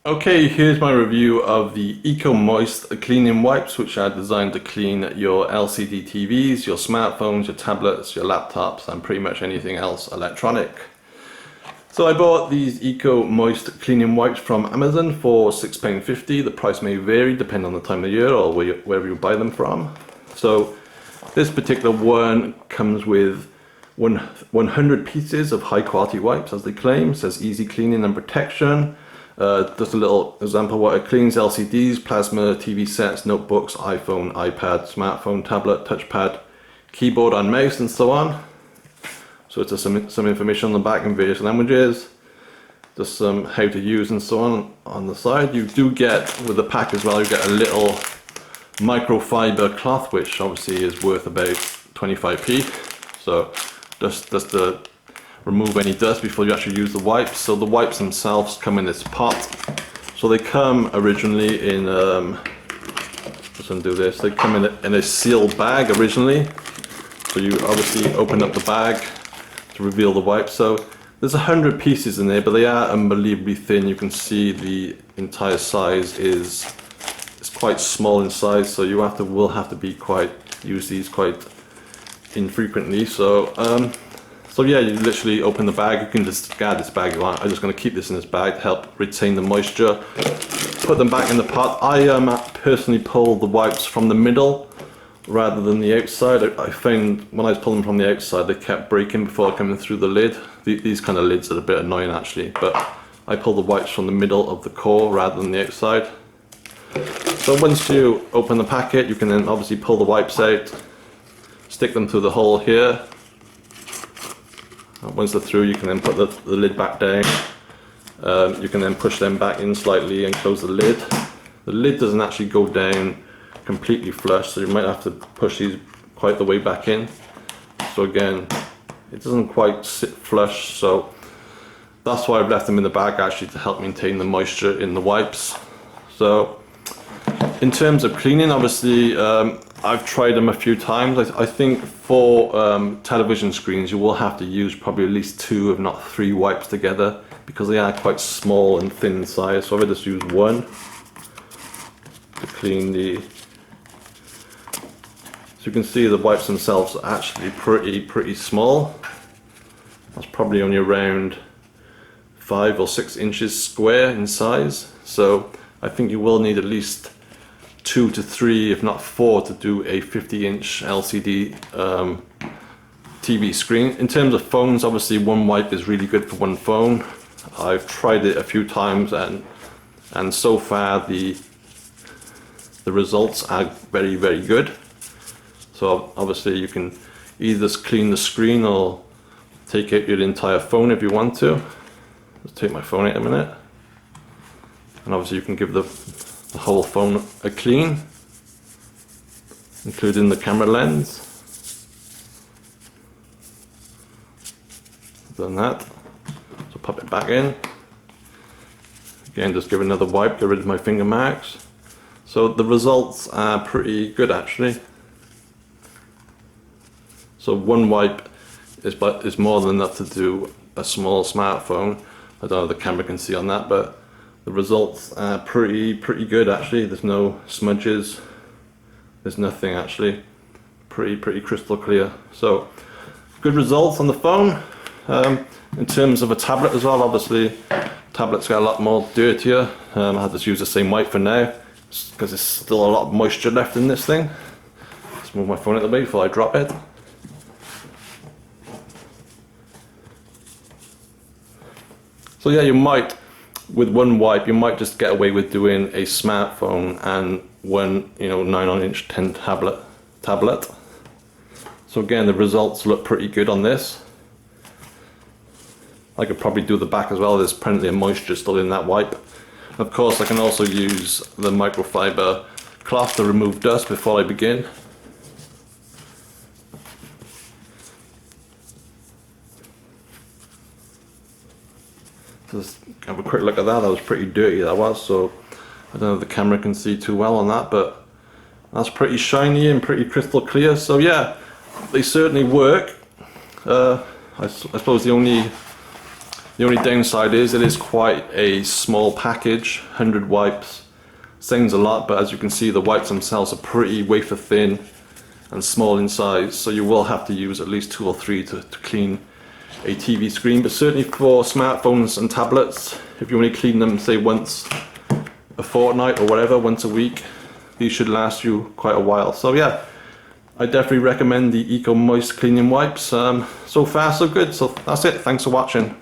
Okay, here's my review of the Ecomoist cleaning wipes, which are designed to clean your LCD TVs, your smartphones, your tablets, your laptops, and pretty much anything else electronic. So I bought these Ecomoist cleaning wipes from Amazon for £6.50. The price may vary depending on the time of year or wherever you buy them from. So this particular one comes with 100 pieces of high quality wipes, as they claim. It says easy cleaning and protection. Just a little example of what it cleans: LCDs, plasma, TV sets, notebooks, iPhone, iPad, smartphone, tablet, touchpad, keyboard and mouse, and so on. So it's just some information on the back in various languages, just some how to use and so on the side. You do get, with the pack as well, you get a little microfiber cloth, which obviously is worth about 25p. So just to remove any dust before you actually use the wipes. So the wipes themselves come in this pot. So they come originally in, just undo this, they come in a sealed bag originally. So you obviously open up the bag to reveal the wipes. So there's 100 pieces in there, but they are unbelievably thin. You can see the entire size is quite small in size, so you will have to use these quite infrequently. So yeah, you literally open the bag. You can discard this bag if you want. I'm just going to keep this in this bag to help retain the moisture. Put them back in the pot. I personally pull the wipes from the middle rather than the outside. I found when I was pulling them from the outside, they kept breaking before coming through the lid. These kind of lids are a bit annoying actually, but I pull the wipes from the middle of the core rather than the outside. So once you open the packet, you can then obviously pull the wipes out, stick them through the hole here. Once they're through, you can then put the lid back down. You can then push them back in slightly and close the lid. The lid doesn't actually go down completely flush, so you might have to push these quite the way back in. So again, it doesn't quite sit flush, so that's why I've left them in the bag, actually, to help maintain the moisture in the wipes. So in terms of cleaning, obviously I've tried them a few times. I think for television screens you will have to use probably at least 2 if not 3 wipes together, because they are quite small and thin in size. So I just use one to clean the... So you can see the wipes themselves are actually pretty small. That's probably only around 5 or 6 inches square in size. So I think you will need at least 2 to 3, if not 4, to do a 50-inch LCD TV screen. In terms of phones, obviously one wipe is really good for one phone. I've tried it a few times, and so far the results are very good. So obviously you can either just clean the screen or take out your entire phone if you want to. Let's take my phone out a minute, and obviously you can give the whole phone a clean, including the camera lens. Done that, so pop it back in. Again, just give it another wipe, get rid of my finger marks. So the results are pretty good actually. So one wipe is more than enough to do a small smartphone. I don't know if the camera can see on that, but the results are pretty good actually. There's no smudges, there's nothing actually. Pretty crystal clear. So good results on the phone. In terms of a tablet as well, obviously tablets get a lot more dirtier. I had to use the same wipe for now because there's still a lot of moisture left in this thing. Let's move my phone out of the way before I drop it. So yeah, you might, with one wipe, you might just get away with doing a smartphone and one 9-inch 10 tablet. So again, the results look pretty good on this. I could probably do the back as well. There's plenty of moisture still in that wipe. Of course, I can also use the microfiber cloth to remove dust before I begin. Just have a quick look at that. That was pretty dirty, that was. So I don't know if the camera can see too well on that, but that's pretty shiny and pretty crystal clear. So yeah, they certainly work. I suppose the only The only downside is it is quite a small package, 100 wipes. Sounds a lot, but as you can see the wipes themselves are pretty wafer thin and small in size, so you will have to use at least 2 or 3 to clean a TV screen. But certainly for smartphones and tablets, if you only clean them say once a fortnight or whatever, once a week, these should last you quite a while. So yeah, I definitely recommend the Ecomoist cleaning wipes. So far so good. So that's it, thanks for watching.